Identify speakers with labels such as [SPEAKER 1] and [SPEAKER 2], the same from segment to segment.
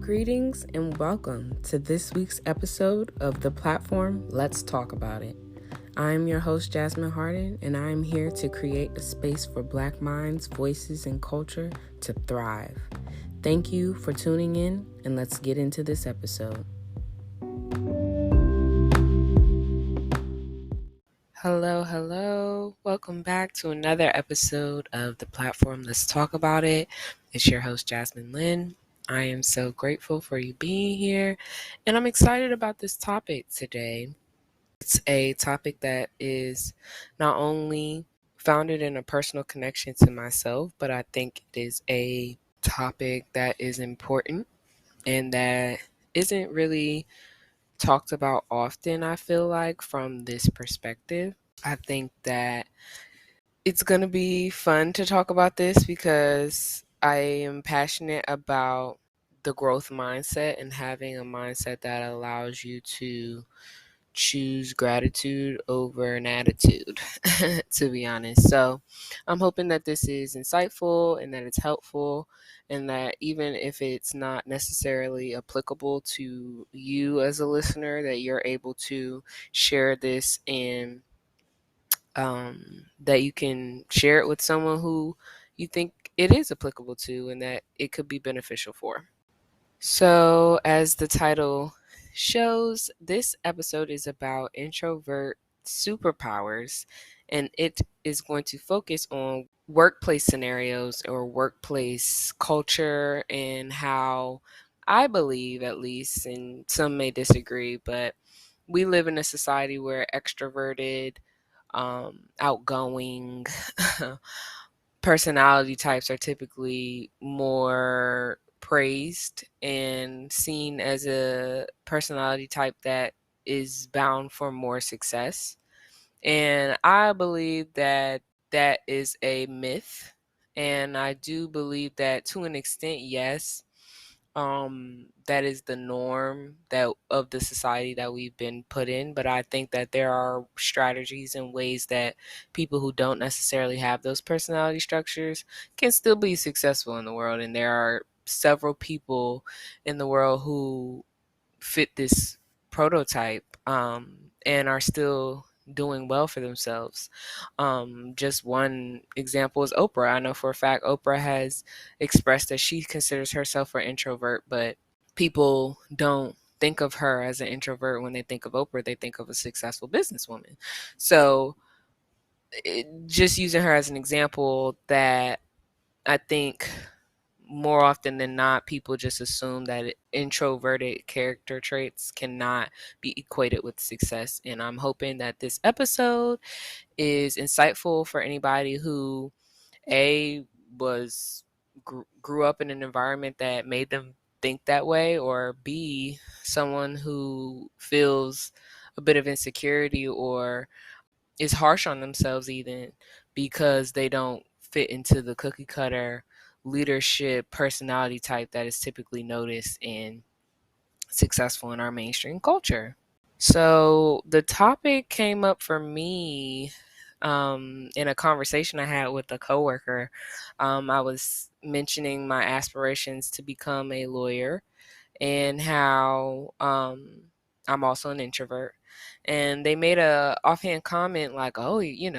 [SPEAKER 1] Greetings and welcome to this week's episode of the platform Let's Talk About It. I'm your host, Jasmine Harden, and I'm here to create a space for Black minds, voices, and culture to thrive. Thank you for tuning in, and let's get into this episode. Hello. Welcome back to another episode of the platform Let's Talk About It. It's your host, Jasmine Lynn. I am so grateful for you being here, and I'm excited about this topic today. It's a topic that is not only founded in a personal connection to myself, but I think it is a topic that is important and that isn't really talked about often, I feel like, from this perspective. I think that it's going to be fun to talk about this because I am passionate about the growth mindset and having a mindset that allows you to choose gratitude over an attitude, to be honest. So I'm hoping that this is insightful and that it's helpful, and that even if it's not necessarily applicable to you as a listener, that you're able to share this and that you can share it with someone who you think it is applicable to and that it could be beneficial for. So, as the title shows, this episode is about introvert superpowers, and it is going to focus on workplace scenarios or workplace culture and how I believe, at least, and some may disagree, but we live in a society where extroverted, outgoing personality types are typically more praised and seen as a personality type that is bound for more success. And I believe that that is a myth. And I do believe that to an extent, yes, that is the norm that of the society that we've been put in. But I think that there are strategies and ways that people who don't necessarily have those personality structures can still be successful in the world. And there are several people in the world who fit this prototype, and are still doing well for themselves. Just one example is Oprah. I know for a fact Oprah has expressed that she considers herself an introvert, but people don't think of her as an introvert. When they think of Oprah, they think of a successful businesswoman. So just using her as an example, that I think more often than not, people just assume that introverted character traits cannot be equated with success. And I'm hoping that this episode is insightful for anybody who, A, was grew up in an environment that made them think that way, or B, someone who feels a bit of insecurity or is harsh on themselves even because they don't fit into the cookie cutter leadership personality type that is typically noticed and successful in our mainstream culture. So the topic came up for me in a conversation I had with a coworker. I was mentioning my aspirations to become a lawyer and how I'm also an introvert. And they made a offhand comment like, "Oh, in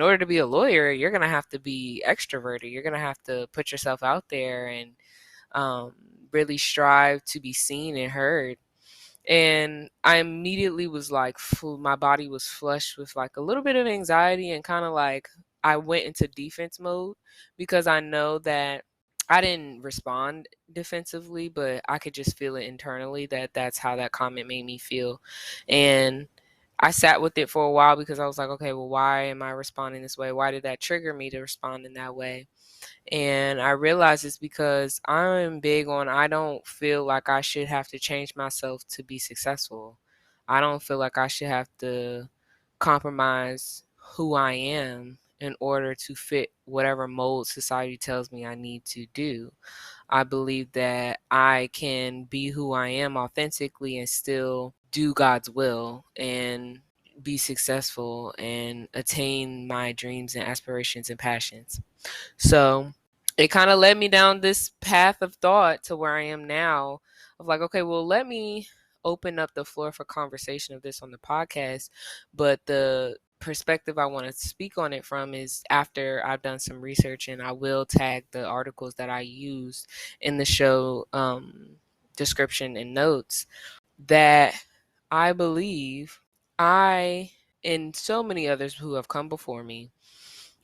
[SPEAKER 1] order to be a lawyer, you're gonna have to be extroverted. You're gonna have to put yourself out there and um, really strive to be seen and heard." And I immediately was like, my body was flushed with like a little bit of anxiety, and kind of like I went into defense mode because I know that I didn't respond defensively, but I could just feel it internally that that's how that comment made me feel. And I sat with it for a while because I was like, okay, well, why am I responding this way? Why did that trigger me to respond in that way? And I realized it's because I'm big on, I don't feel like I should have to change myself to be successful. I don't feel like I should have to compromise who I am in order to fit whatever mold society tells me I need to do. I believe that I can be who I am authentically and still do God's will and be successful and attain my dreams and aspirations and passions. So it kind of led me down this path of thought to where I am now of like, okay, well, let me open up the floor for conversation of this on the podcast. But the perspective I want to speak on it from is after I've done some research, and I will tag the articles that I used in the show description and notes, that I believe I and so many others who have come before me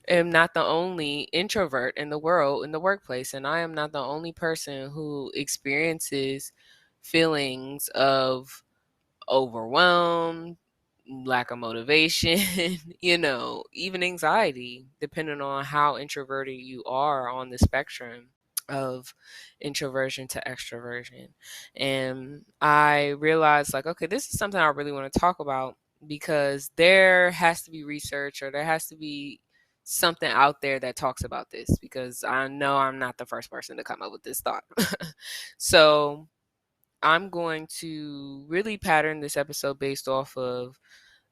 [SPEAKER 1] am not the only introvert in the world, in the workplace, and I am not the only person who experiences feelings of overwhelmed, lack of motivation, even anxiety, depending on how introverted you are on the spectrum of introversion to extroversion. And I realized, like, okay, this is something I really want to talk about, because there has to be research, or there has to be something out there that talks about this, because I know I'm not the first person to come up with this thought. So I'm going to really pattern this episode based off of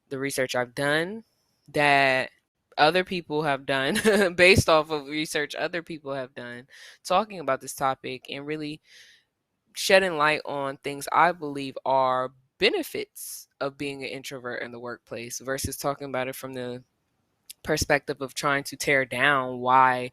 [SPEAKER 1] the research I've done, that other people have done, based off of research other people have done, talking about this topic, and really shedding light on things I believe are benefits of being an introvert in the workplace, versus talking about it from the perspective of trying to tear down why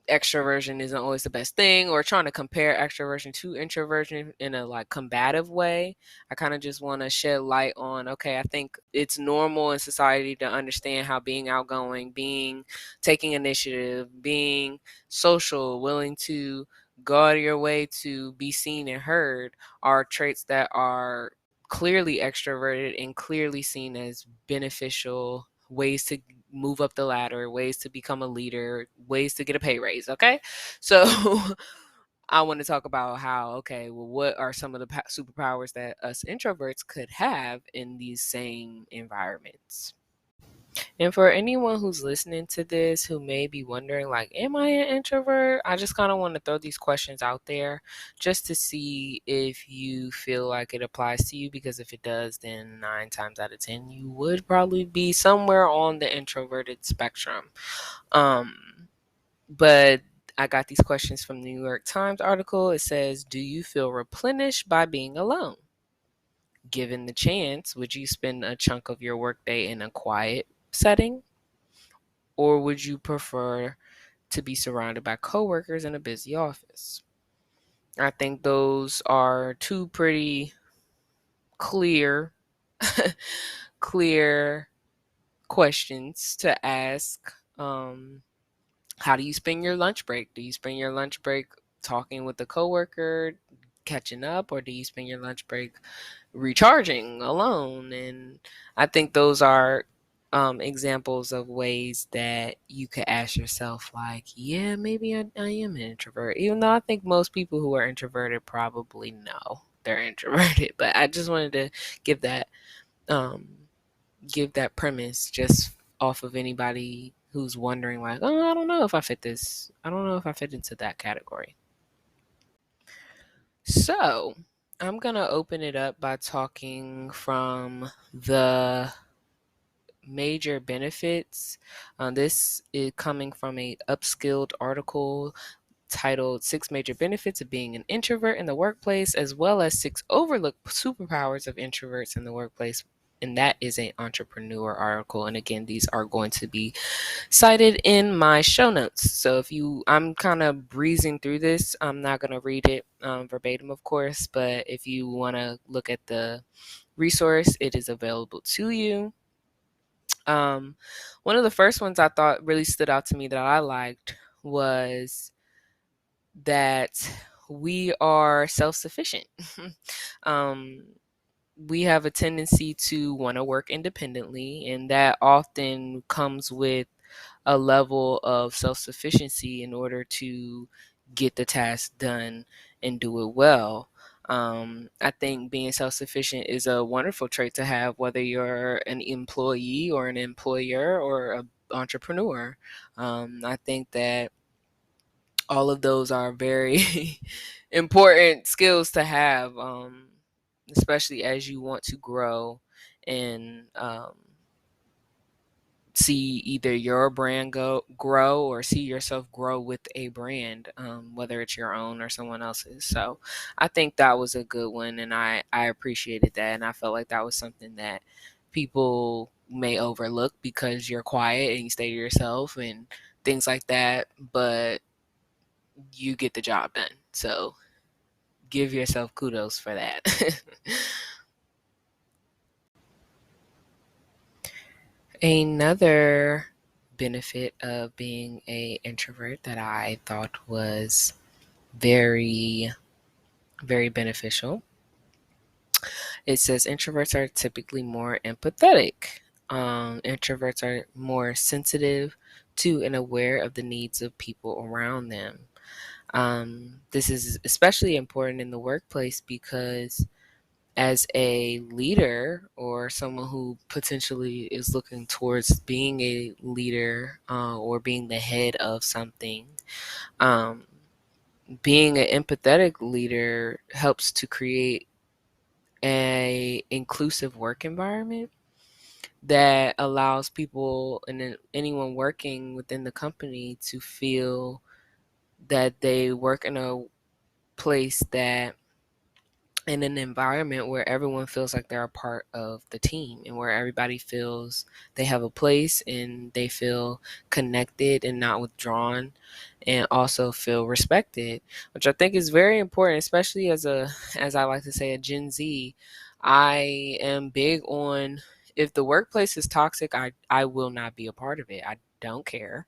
[SPEAKER 1] extroversion isn't always the best thing, or trying to compare extroversion to introversion in a like combative way. I kind of just want to shed light on, okay, I think it's normal in society to understand how being outgoing, being taking initiative, being social, willing to go out of your way to be seen and heard are traits that are clearly extroverted and clearly seen as beneficial ways to move up the ladder, ways to become a leader, ways to get a pay raise. Okay. So I want to talk about how, okay, well, what are some of the superpowers that us introverts could have in these same environments? And for anyone who's listening to this who may be wondering, like, am I an introvert? I just kind of want to throw these questions out there just to see if you feel like it applies to you. Because if it does, then 9 times out of 10, you would probably be somewhere on the introverted spectrum. Um, but I got these questions from the New York Times article. It says, do you feel replenished by being alone? Given the chance, would you spend a chunk of your workday in a quiet setting? Or would you prefer to be surrounded by coworkers in a busy office? I think those are two pretty clear clear questions to ask. How do you spend your lunch break? Do you spend your lunch break talking with a coworker, catching up, or do you spend your lunch break recharging alone? And I think those are examples of ways that you could ask yourself, like, yeah, maybe I am an introvert, even though I think most people who are introverted probably know they're introverted. But I just wanted to give that um, give that premise just off of anybody who's wondering, like, oh, I don't know if I fit this. I don't know if I fit into that category. So I'm going to open it up by talking from the major benefits. This is coming from a upskilled article titled Six Major Benefits of Being an Introvert in the Workplace, as well as Six Overlooked Superpowers of Introverts in the Workplace. And that is an entrepreneur article. And again, these are going to be cited in my show notes. So I'm kind of breezing through this. I'm not going to read it verbatim, of course, but if you want to look at the resource, it is available to you. One of the first ones I thought really stood out to me that I liked was that we are self-sufficient. um, we have a tendency to want to work independently, and that often comes with a level of self-sufficiency in order to get the task done and do it well. I think being self-sufficient is a wonderful trait to have, whether you're an employee or an employer or an entrepreneur. I think that all of those are very important skills to have, especially as you want to grow and see either your brand grow or see yourself grow with a brand, whether it's your own or someone else's. So I think that was a good one, and I appreciated that, and I felt like that was something that people may overlook because you're quiet and you stay to yourself and things like that, but you get the job done. So give yourself kudos for that. Another benefit of being a introvert that I thought was very, very beneficial. It says introverts are typically more empathetic. Introverts are more sensitive to and aware of the needs of people around them. This is especially important in the workplace because as a leader or someone who potentially is looking towards being a leader or being the head of something, um, being an empathetic leader helps to create a inclusive work environment that allows people and anyone working within the company to feel that they work in a place that in an environment where everyone feels like they're a part of the team and where everybody feels they have a place and they feel connected and not withdrawn and also feel respected, which I think is very important, especially as I like to say, a Gen Z. I am big on, if the workplace is toxic, I will not be a part of it. I don't care.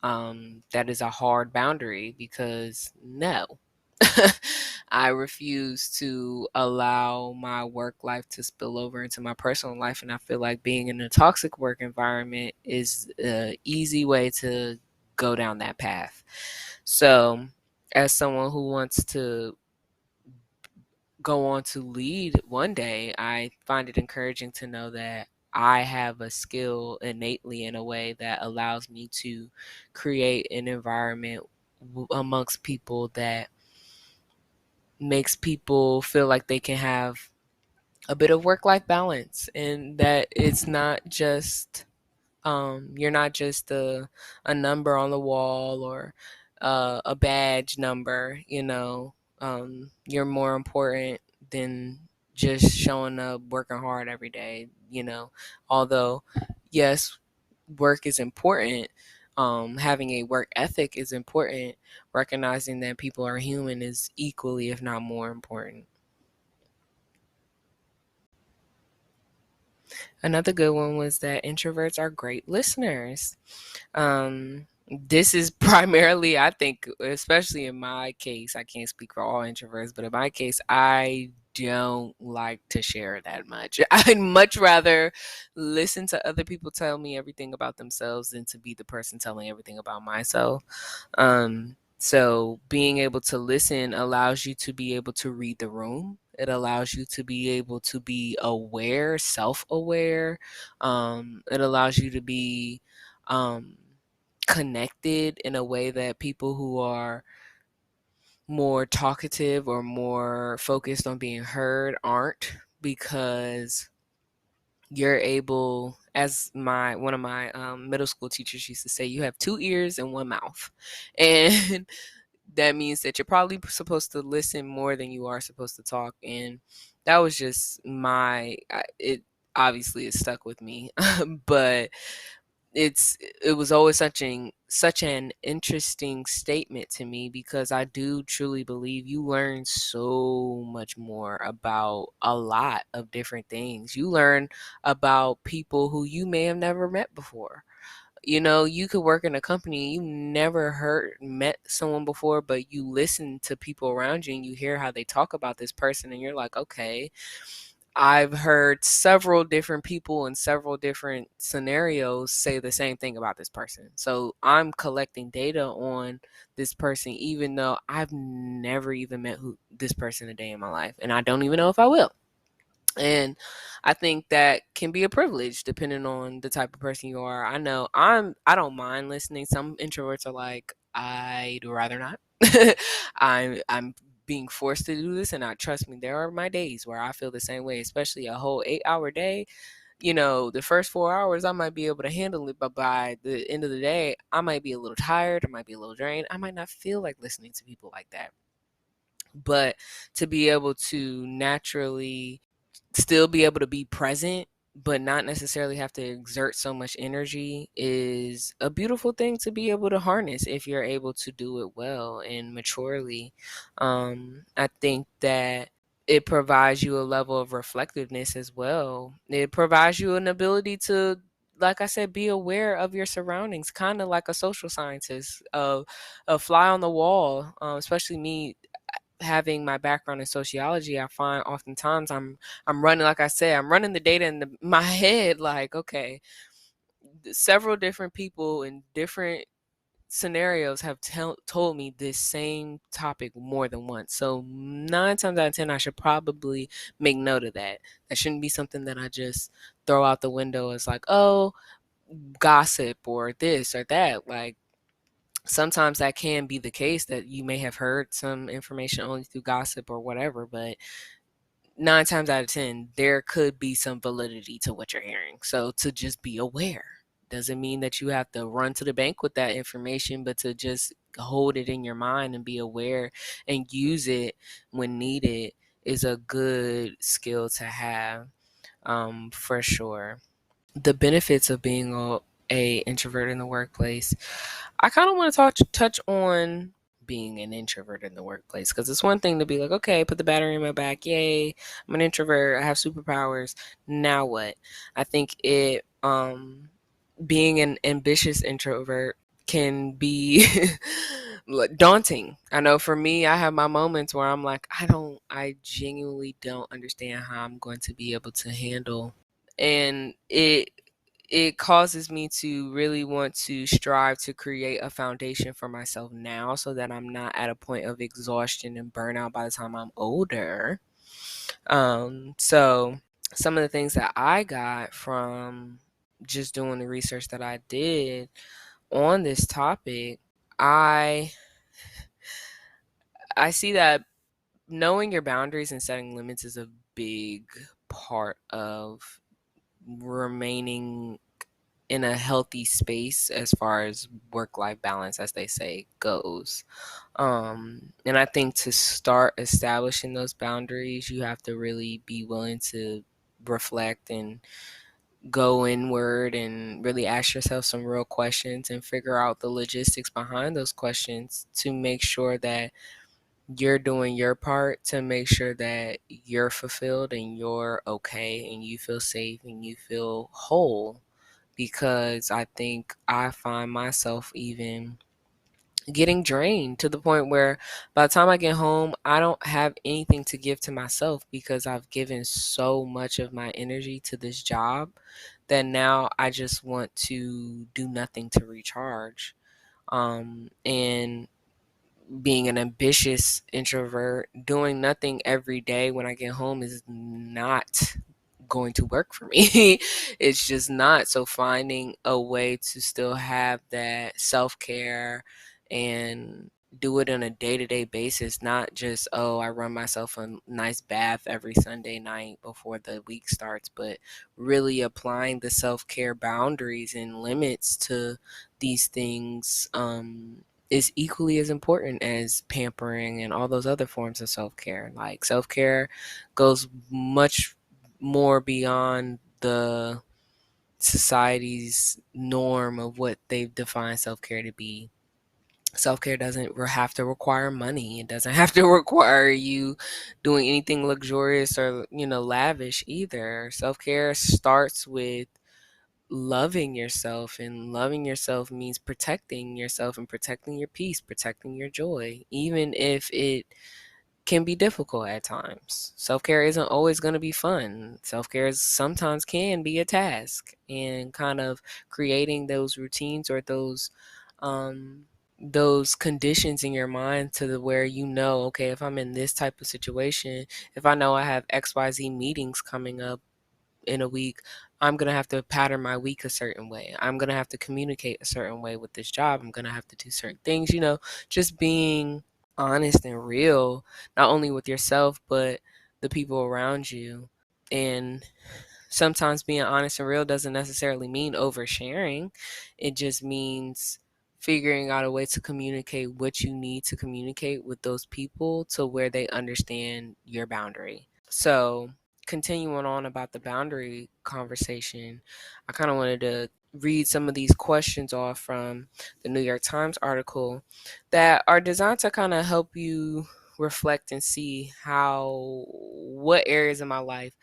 [SPEAKER 1] That is a hard boundary because no, I refuse to allow my work life to spill over into my personal life. And I feel like being in a toxic work environment is an easy way to go down that path. So, as someone who wants to go on to lead one day, I find it encouraging to know that I have a skill innately in a way that allows me to create an environment amongst people that makes people feel like they can have a bit of work life balance and that it's not just you're not just a number on the wall or a badge number, you're more important than just showing up working hard every day, although yes, work is important. Having a work ethic is important. Recognizing that people are human is equally, if not more important. Another good one was that introverts are great listeners. This is primarily, I think, especially in my case, I can't speak for all introverts, but in my case, I don't like to share that much. I'd much rather listen to other people tell me everything about themselves than to be the person telling everything about myself. So being able to listen allows you to be able to read the room. It allows you to be able to be aware, self-aware. It allows you to be um, connected in a way that people who are more talkative or more focused on being heard aren't, because you're able, as my one of my middle school teachers used to say, you have two ears and one mouth. And that means that you're probably supposed to listen more than you are supposed to talk. And that was just it obviously it stuck with me. But it was always such an interesting statement to me, because I do truly believe you learn so much more about a lot of different things. You learn about people who you may have never met before. You could work in a company you never met someone before, but you listen to people around you and you hear how they talk about this person, and you're like, okay, I've heard several different people in several different scenarios say the same thing about this person. So I'm collecting data on this person, even though I've never even met this person a day in my life, and I don't even know if I will. And I think that can be a privilege depending on the type of person you are. I know I don't mind listening. Some introverts are like, I'd rather not. I'm being forced to do this, and I trust me, there are my days where I feel the same way, especially a whole 8-hour day. the first 4 hours I might be able to handle it, but by the end of the day, I might be a little tired, I might be a little drained, I might not feel like listening to people like that. But to be able to naturally still be able to be present but not necessarily have to exert so much energy is a beautiful thing to be able to harness if you're able to do it well and maturely. I think that it provides you a level of reflectiveness as well. It provides you an ability to, like I said, be aware of your surroundings, kind of like a social scientist, a fly on the wall. Especially me having my background in sociology, I find oftentimes I'm running, like I said, I'm running the data in my head. Like, okay, several different people in different scenarios have told me this same topic more than once. So 9 times out of 10, I should probably make note of that. That shouldn't be something that I just throw out the window as like, oh, gossip or this or that. Like, sometimes that can be the case that you may have heard some information only through gossip or whatever, but 9 times out of 10, there could be some validity to what you're hearing. So to just be aware doesn't mean that you have to run to the bank with that information, but to just hold it in your mind and be aware and use it when needed is a good skill to have, for sure. The benefits of being a introvert in the workplace. I kind of want to touch on being an introvert in the workplace, because it's one thing to be like, okay, put the battery in my back, yay, I'm an introvert, I have superpowers. Now what? I think it being an ambitious introvert can be daunting. I know for me, I have my moments where I'm like, I genuinely don't understand how I'm going to be able to handle, and it causes me to really want to strive to create a foundation for myself now so that I'm not at a point of exhaustion and burnout by the time I'm older. So some of the things that I got from just doing the research that I did on this topic, I I see that knowing your boundaries and setting limits is a big part of remaining in a healthy space as far as work life balance, as they say, goes. And I think to start establishing those boundaries, you have to really be willing to reflect and go inward and really ask yourself some real questions and figure out the logistics behind those questions to make sure that you're doing your part to make sure that you're fulfilled and you're okay and you feel safe and you feel whole. Because I think I find myself even getting drained to the point where by the time I get home, I don't have anything to give to myself because I've given so much of my energy to this job that now I just want to do nothing to recharge. And being an ambitious introvert, doing nothing every day when I get home is not going to work for me. It's just not. So finding a way to still have that self-care and do it on a day-to-day basis, not just, oh, I run myself a nice bath every Sunday night before the week starts, but really applying the self-care boundaries and limits to these things, is equally as important as pampering and all those other forms of self-care. Like, self-care goes much more beyond the society's norm of what they've defined self-care to be. Self-care doesn't have to require money. It doesn't have to require you doing anything luxurious or, lavish either. Self-care starts with loving yourself, and loving yourself means protecting yourself and protecting your peace, protecting your joy, even if it can be difficult at times. Self-care isn't always going to be fun. Self-care sometimes can be a task, and kind of creating those routines or those conditions in your mind to the where okay, if I'm in this type of situation, if I know I have XYZ meetings coming up in a week, I'm going to have to pattern my week a certain way. I'm going to have to communicate a certain way with this job. I'm going to have to do certain things, just being honest and real, not only with yourself, but the people around you. And Sometimes being honest and real doesn't necessarily mean oversharing. It just means figuring out a way to communicate what you need to communicate with those people to where they understand your boundary. So, continuing on about the boundary conversation, I kind of wanted to read some of these questions off from the New York Times article that are designed to kind of help you reflect and see how what areas of my life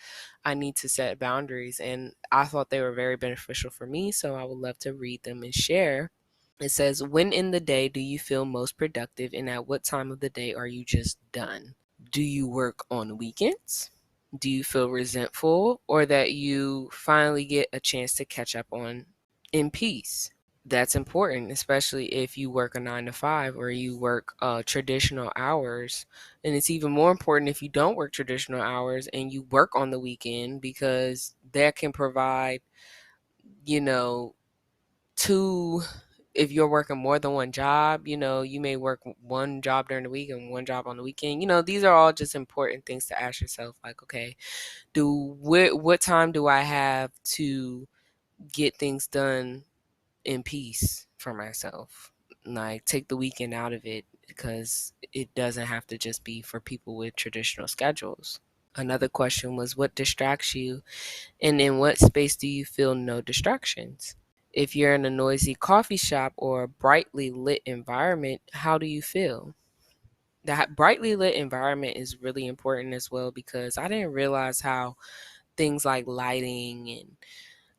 [SPEAKER 1] I need to set boundaries. And I thought they were very beneficial for me, so I would love to read them and share. It says, when in the day do you feel most productive, and at what time of the day are you just done? Do you work on weekends? Do you feel resentful, or that you finally get a chance to catch up on in peace? That's important, especially if you work a 9 to 5 or you work traditional hours. And it's even more important if you don't work traditional hours and you work on the weekend, because that can provide, you know, two, if you're working more than one job, you may work one job during the week and one job on the weekend. These are all just important things to ask yourself. Like, okay, what time do I have to get things done in peace for myself? Like, take the weekend out of it, because it doesn't have to just be for people with traditional schedules. Another question was, what distracts you, and in what space do you feel no distractions? If you're in a noisy coffee shop or a brightly lit environment, how do you feel? That brightly lit environment is really important as well, because I didn't realize how things like lighting and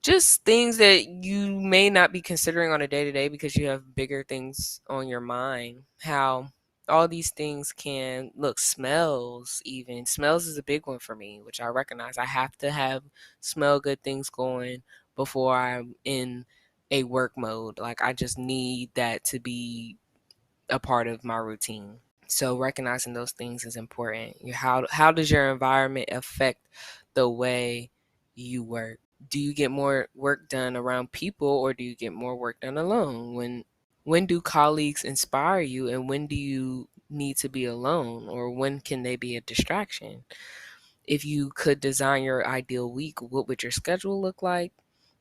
[SPEAKER 1] just things that you may not be considering on a day to day because you have bigger things on your mind, how all these things can look. Smells, even smells is a big one for me, which I recognize. I have to have smell good things going before I'm in a work mode. Like, I just need that to be a part of my routine. So recognizing those things is important. How does your environment affect the way you work? Do you get more work done around people, or do you get more work done alone? When do colleagues inspire you, and when do you need to be alone, or when can they be a distraction? If you could design your ideal week, what would your schedule look like?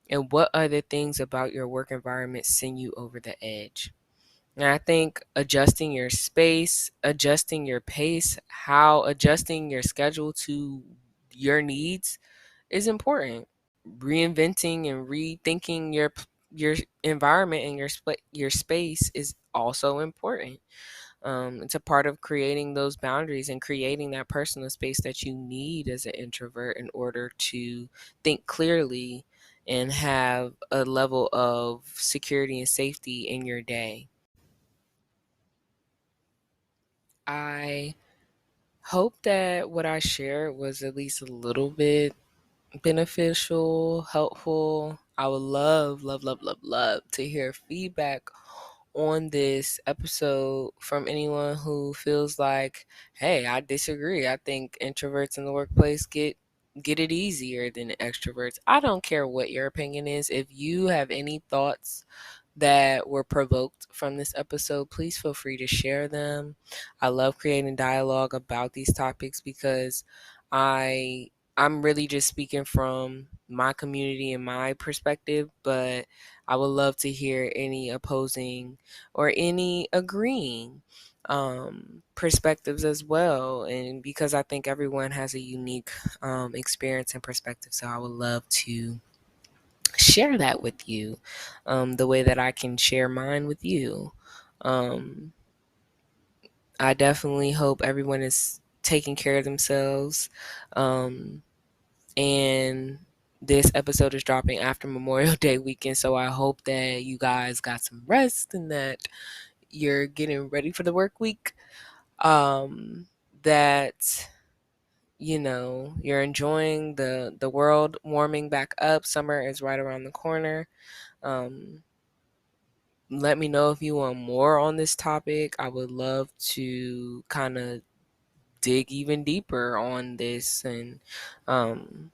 [SPEAKER 1] And what other things about your work environment send you over the edge? And I think adjusting your space, adjusting your pace, how adjusting your schedule to your needs is important. Reinventing and rethinking your environment and your space is also important. It's a part of creating those boundaries and creating that personal space that you need as an introvert in order to think clearly and have a level of security and safety in your day. I hope that what I shared was at least a little bit beneficial, helpful. I would love, love, love, love, love to hear feedback on this episode from anyone who feels like, hey, I disagree. I think introverts in the workplace get it easier than extroverts. I don't care what your opinion is. If you have any thoughts that were provoked from this episode, please feel free to share them. I love creating dialogue about these topics because I I'm really just speaking from my community and my perspective, but I would love to hear any opposing or any agreeing perspectives as well. And because I think everyone has a unique experience and perspective, so I would love to share that with you, the way that I can share mine with you. Um, I definitely hope everyone is taking care of themselves. Um, and this episode is dropping after Memorial Day weekend, so I hope that you guys got some rest and that you're getting ready for the work week. That you're enjoying the world warming back up. Summer is right around the corner. Um, Let me know if you want more on this topic. I would love to kind of dig even deeper on this and um,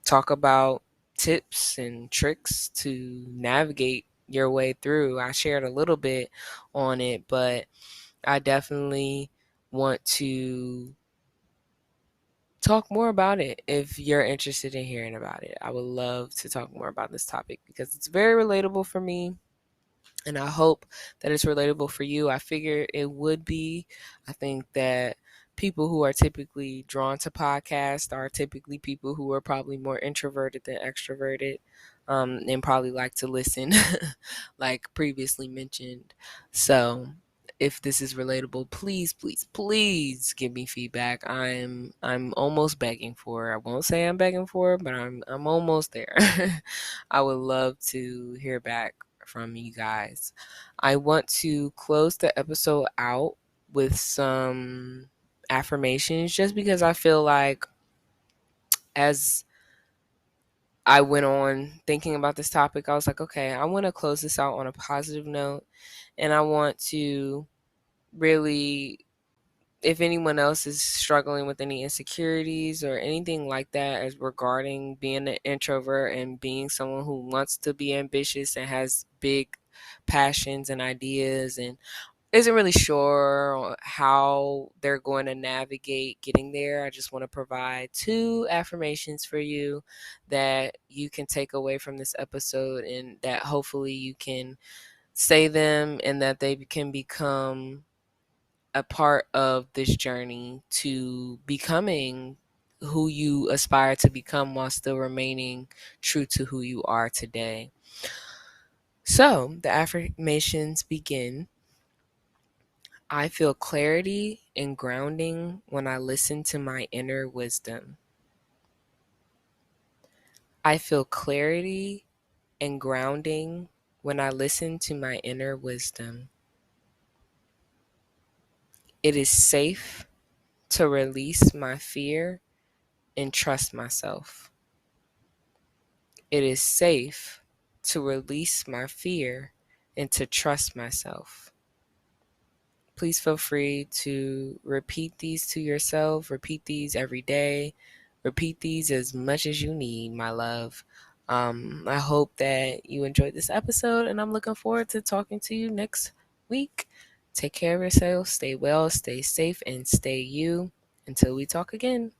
[SPEAKER 1] talk about tips and tricks to navigate your way through. I shared a little bit on it, but I definitely want to talk more about it if you're interested in hearing about it. I would love to talk more about this topic because it's very relatable for me. And I hope that it's relatable for you. I figure it would be. I think that people who are typically drawn to podcasts are typically people who are probably more introverted than extroverted, and probably like to listen, like previously mentioned. So, if this is relatable, please, please, please give me feedback. I'm almost begging for it. I won't say I'm begging for it, but I'm almost there. I would love to hear back from you guys. I want to close the episode out with some affirmations just because I feel like as I went on thinking about this topic, I was like, okay, I want to close this out on a positive note. And I want to really, if anyone else is struggling with any insecurities or anything like that as regarding being an introvert and being someone who wants to be ambitious and has big passions and ideas and isn't really sure how they're going to navigate getting there, I just want to provide 2 affirmations for you that you can take away from this episode and that hopefully you can say them and that they can become a part of this journey to becoming who you aspire to become while still remaining true to who you are today. So the affirmations begin. I feel clarity and grounding when I listen to my inner wisdom. I feel clarity and grounding when I listen to my inner wisdom. It is safe to release my fear and trust myself. It is safe to release my fear and to trust myself. Please feel free to repeat these to yourself. Repeat these every day. Repeat these as much as you need, my love. I hope that you enjoyed this episode, and I'm looking forward to talking to you next week. Take care of yourself. Stay well, stay safe, and stay you. Until we talk again.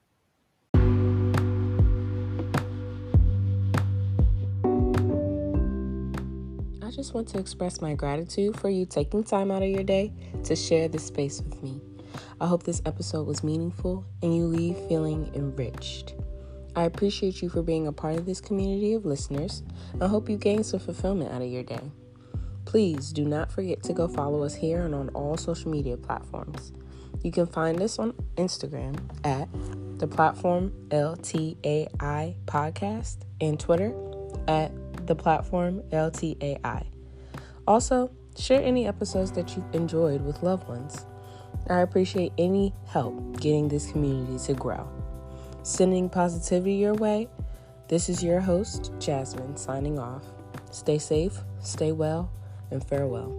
[SPEAKER 1] I just want to express my gratitude for you taking time out of your day to share this space with me. I hope this episode was meaningful and you leave feeling enriched. I appreciate you for being a part of this community of listeners and hope you gain some fulfillment out of your day. Please do not forget to go follow us here and on all social media platforms. You can find us on Instagram at the platform LTAI podcast and Twitter at the platform LTAI. Also, share any episodes that you've enjoyed with loved ones. I appreciate any help getting this community to grow. Sending positivity your way, this is your host, Jasmine, signing off. Stay safe, stay well, and farewell.